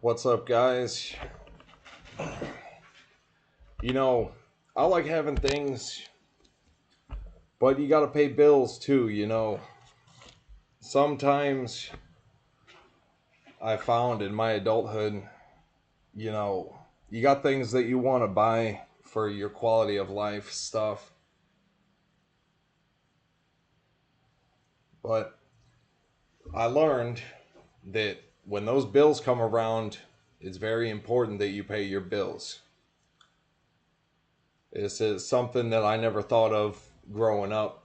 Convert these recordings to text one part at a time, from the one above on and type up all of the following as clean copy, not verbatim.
What's up, guys? You know, I like having things, but you gotta pay bills too. Sometimes I found in my adulthood, you know, you got things that you want to buy for your quality of life stuff, but I learned that when those bills come around, it's very important that you pay your bills. This is something that I never thought of growing up.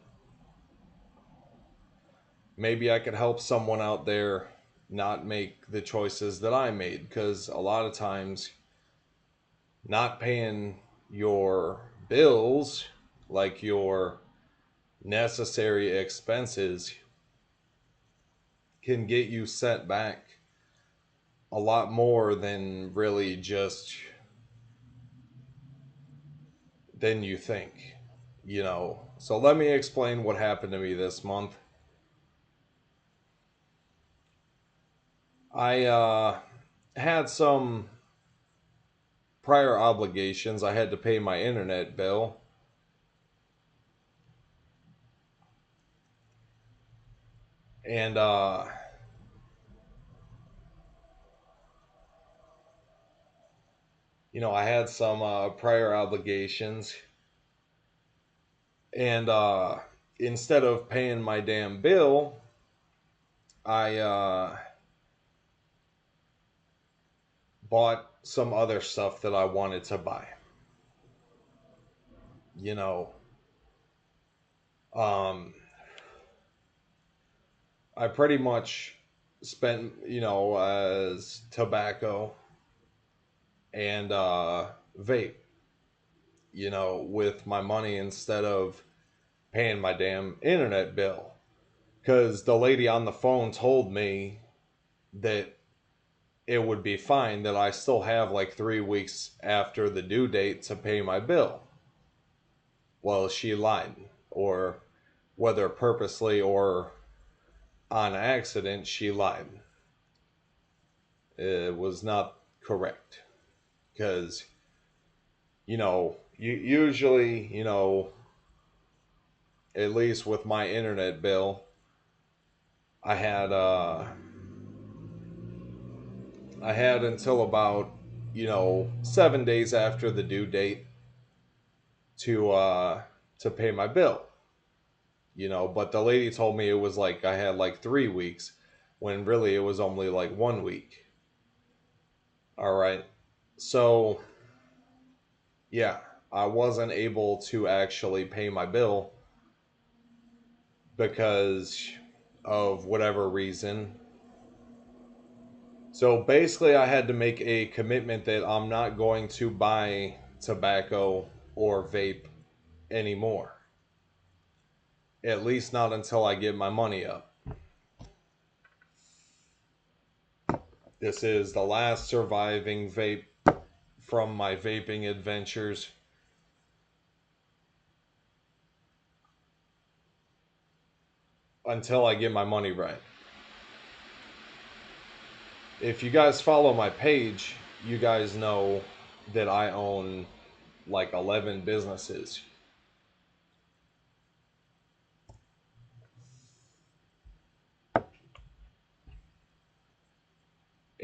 Maybe I could help someone out there not make the choices that I made, because a lot of times not paying your bills, like your necessary expenses, can get you set back a lot more than really just than you think. So let me explain what happened to me this month. I had some prior obligations. I had to pay my internet bill. And I had some prior obligations, and instead of paying my damn bill, I bought some other stuff that I wanted to buy. You know, um, I pretty much spent, as tobacco and vape, with my money instead of paying my damn internet bill. Because the lady on the phone told me that it would be fine, that I still have like 3 weeks after the due date to pay my bill. Well, she lied, or whether purposely or on accident, she lied. It was not correct. Because, usually, at least with my internet bill, I had, uh, I had until about, 7 days after the due date to, to pay my bill. But the lady told me it was like I had like 3 weeks, when really it was only like 1 week. All right. So, yeah, I wasn't able to actually pay my bill because of whatever reason. So basically, I had to make a commitment that I'm not going to buy tobacco or vape anymore. At least not until I get my money up. This is the last surviving vape from my vaping adventures until I get my money right. If you guys follow my page, you guys know that I own like 11 businesses.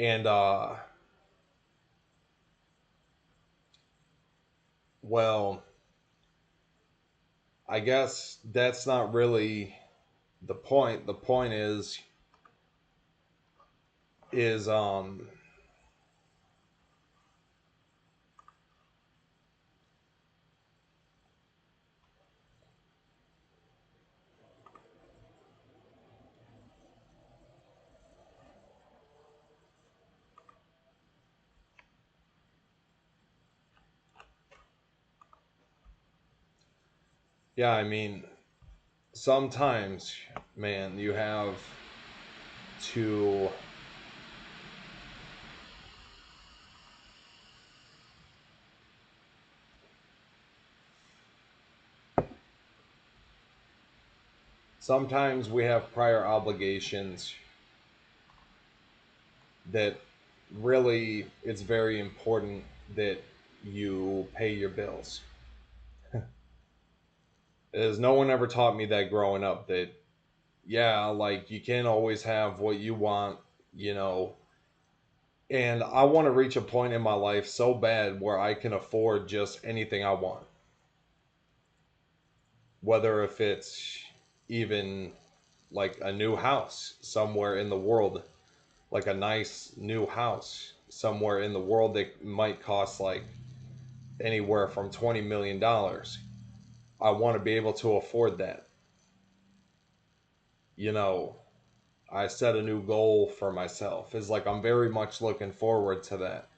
And, well, I guess that's not really the point. The point is yeah, I mean, sometimes, man, you have to, sometimes we have prior obligations that really it's very important that you pay your bills. As no one ever taught me that growing up, that yeah, like you can't always have what you want, you know. And I want to reach a point in my life so bad where I can afford just anything I want. Whether if it's even like a new house somewhere in the world, like a nice new house somewhere in the world that might cost like anywhere from $20 million. I want to be able to afford that. You know, I set a new goal for myself. It's like I'm very much looking forward to that.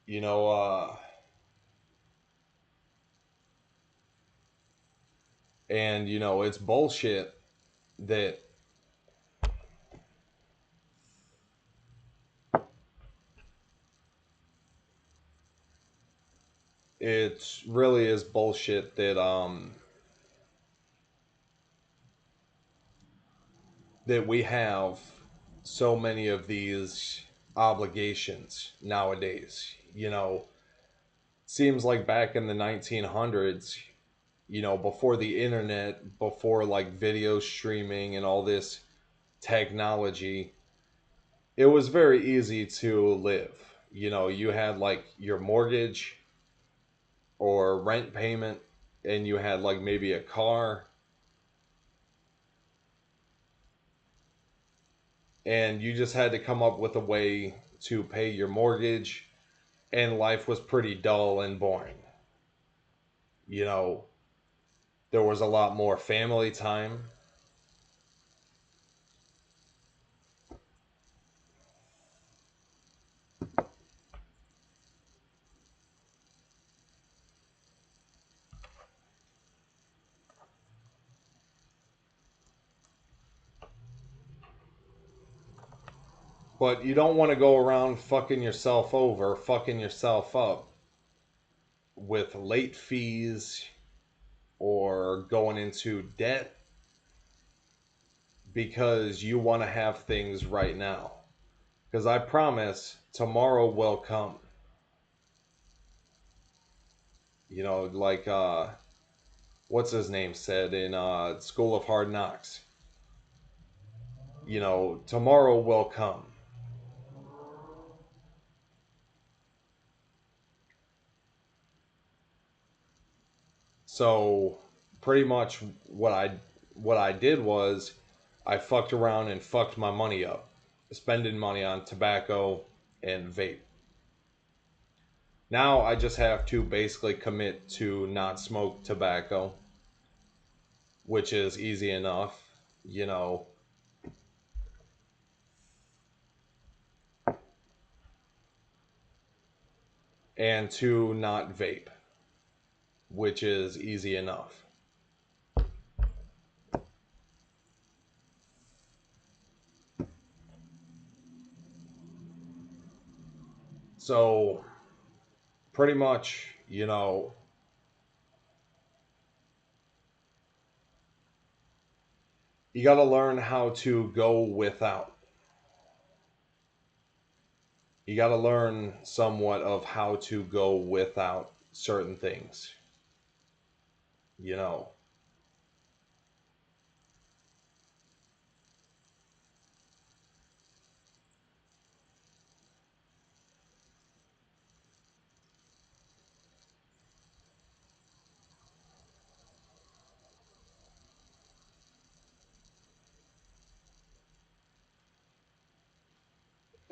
You know, and you know, it's bullshit that it really is bullshit that we have so many of these obligations nowadays. You know, seems like back in the 1900s, you know, before the internet, before like video streaming and all this technology, it was very easy to live. You know, you had like your mortgage or rent payment, and you had like maybe a car, and you just had to come up with a way to pay your mortgage, and life was pretty dull and boring. You know, there was a lot more family time. But you don't want to go around fucking yourself over, fucking yourself up with late fees or going into debt because you want to have things right now. Because I promise tomorrow will come. You know, like what's his name said in School of Hard Knocks. You know, tomorrow will come. So pretty much what I did was I fucked around and fucked my money up, spending money on tobacco and vape. Now I just have to basically commit to not smoke tobacco, which is easy enough, you know, and to not vape, which is easy enough. So pretty much, you know, you got to learn how to go without. You got to learn somewhat of how to go without certain things, you know.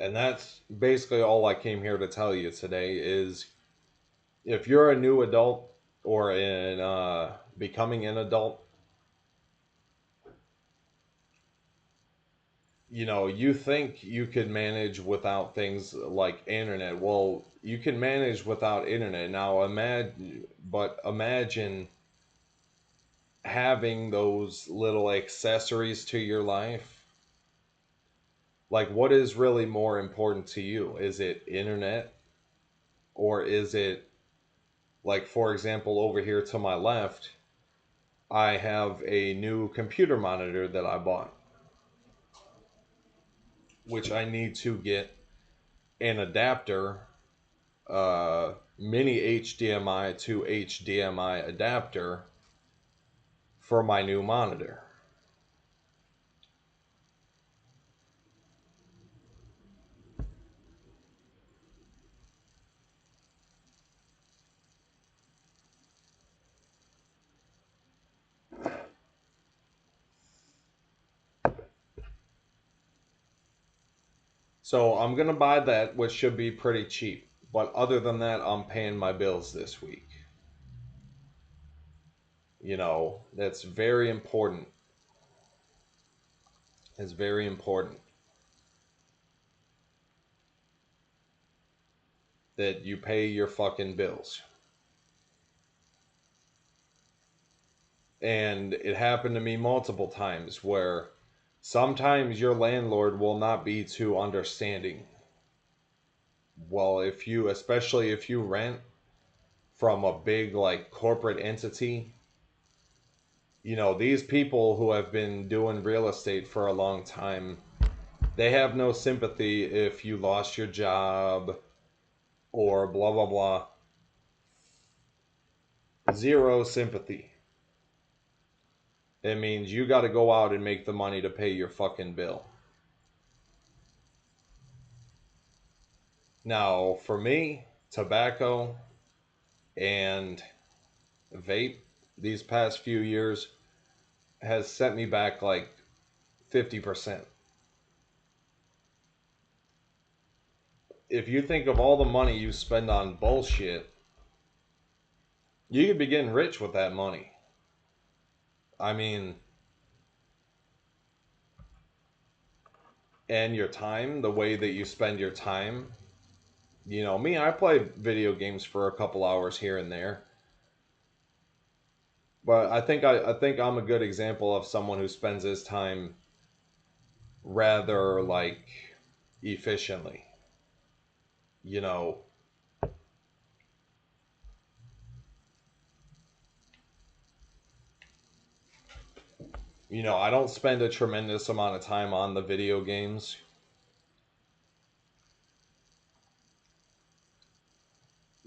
And that's basically all I came here to tell you today is if you're a new adult or in becoming an adult, you know, you think you could manage without things like internet. Well, you can manage without internet. Now imagine having those little accessories to your life. Like what is really more important to you? Is it internet or is it like for example over here to my left, I have a new computer monitor that I bought. which I need to get an adapter, mini HDMI to HDMI adapter for my new monitor. So I'm gonna buy that, which should be pretty cheap. But other than that, I'm paying my bills this week. That's very important. It's very important that you pay your fucking bills. And it happened to me multiple times where sometimes your landlord will not be too understanding. Well, especially if you rent from a big like corporate entity, these people who have been doing real estate for a long time, they have no sympathy if you lost your job or blah blah blah. Zero sympathy. It means you got to go out and make the money to pay your fucking bill. Now, for me, tobacco and vape these past few years has set me back like 50%. If you think of all the money you spend on bullshit, you could be getting rich with that money. I mean, and your time, the way that you spend your time. Me, I play video games for a couple hours here and there. But I think I'm a good example of someone who spends his time rather like efficiently. You know, I don't spend a tremendous amount of time on the video games.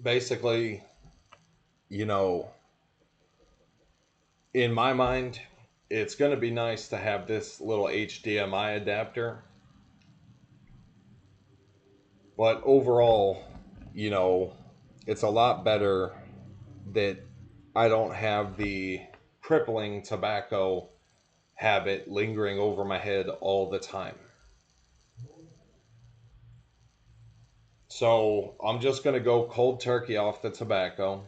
Basically, you know, in my mind, it's going to be nice to have this little HDMI adapter. But overall, you know, it's a lot better that I don't have the crippling tobacco habit lingering over my head all the time. So I'm just going to go cold turkey off the tobacco.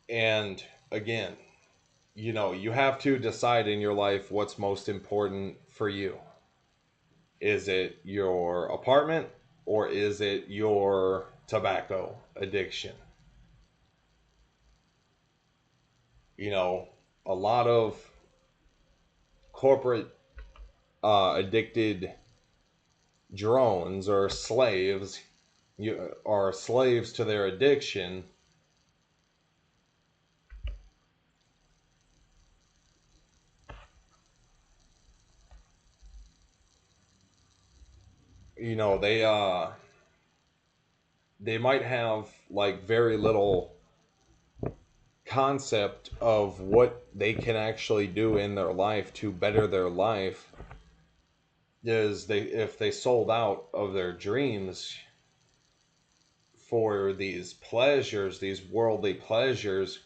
And again, you have to decide in your life what's most important for you. Is it your apartment or is it your tobacco addiction? A lot of corporate addicted drones or slaves are slaves to their addiction. They might have like very little concept of what they can actually do in their life to better their life. Is they if they sold out of their dreams for these pleasures, these worldly pleasures,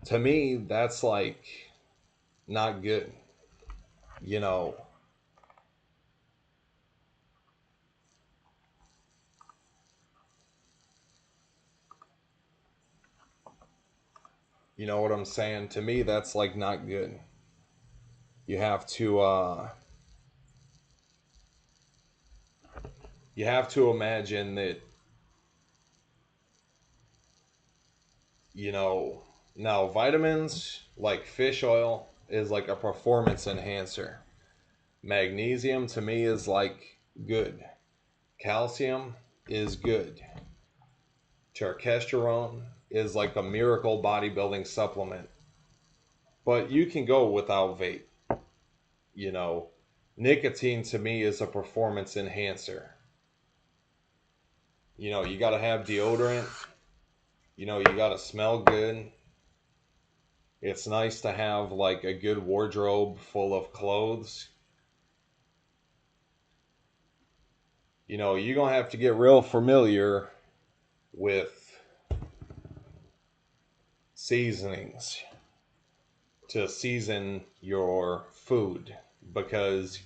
to me that's like not good. you know you know what I'm saying? To me that's like not good. you have to uh you have to imagine that, you know now vitamins like fish oil is like a performance enhancer. Magnesium to me is like good. Calcium is good. Testosterone is like a miracle bodybuilding supplement. But you can go without vape. You know, nicotine to me is a performance enhancer. You know, you got to have deodorant. You know, you got to smell good. It's nice to have like a good wardrobe full of clothes. You know, you're going to have to get real familiar with seasonings to season your food because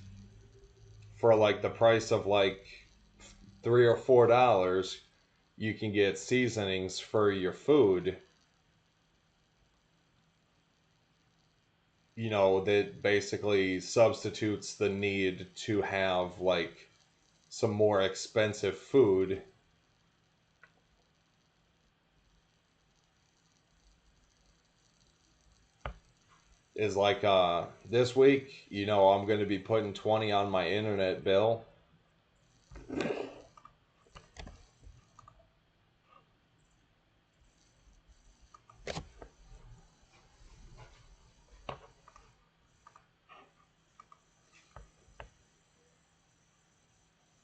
for like the price of like $3 or $4, you can get seasonings for your food, you know, that basically substitutes the need to have like some more expensive food. Is like this week, you know, I'm going to be putting 20 on my internet bill.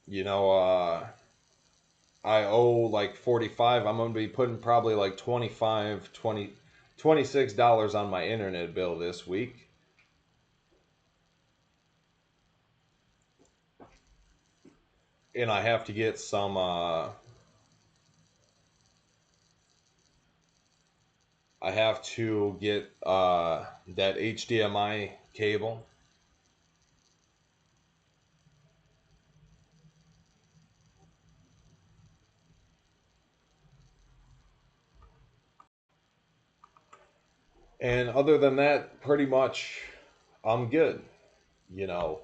You know, I owe like 45. I'm going to be putting probably like 25, 20, $26 on my internet bill this week. And I have to get some I have to get that HDMI cable. And other than that, pretty much I'm good. You know,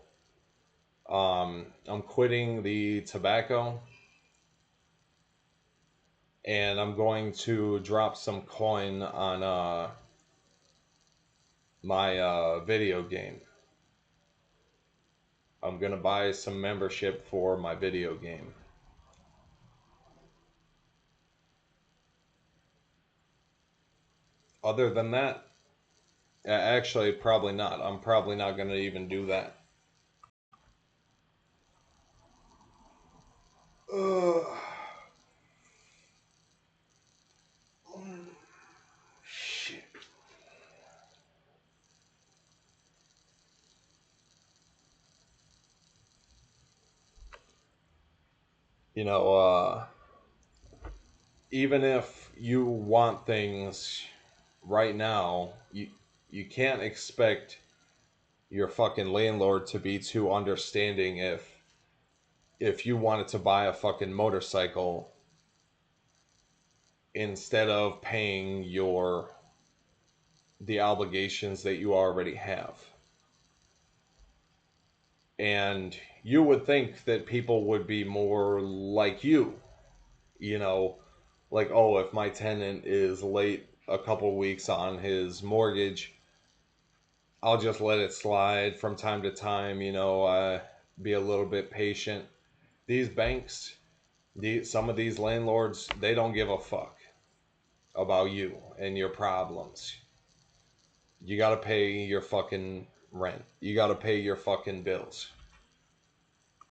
I'm quitting the tobacco and I'm going to drop some coin on my video game. I'm going to buy some membership for my video game. Other than that, actually, probably not. I'm probably not going to even do that. Ugh. Shit. You know, even if you want things right now, you can't expect your fucking landlord to be too understanding if you wanted to buy a fucking motorcycle instead of paying your the obligations that you already have. And you would think that people would be more like you know, like, oh, if my tenant is late a couple weeks on his mortgage, I'll just let it slide from time to time, you know, be a little bit patient. These banks, some of these landlords, they don't give a fuck about you and your problems. You gotta pay your fucking rent. You gotta pay your fucking bills.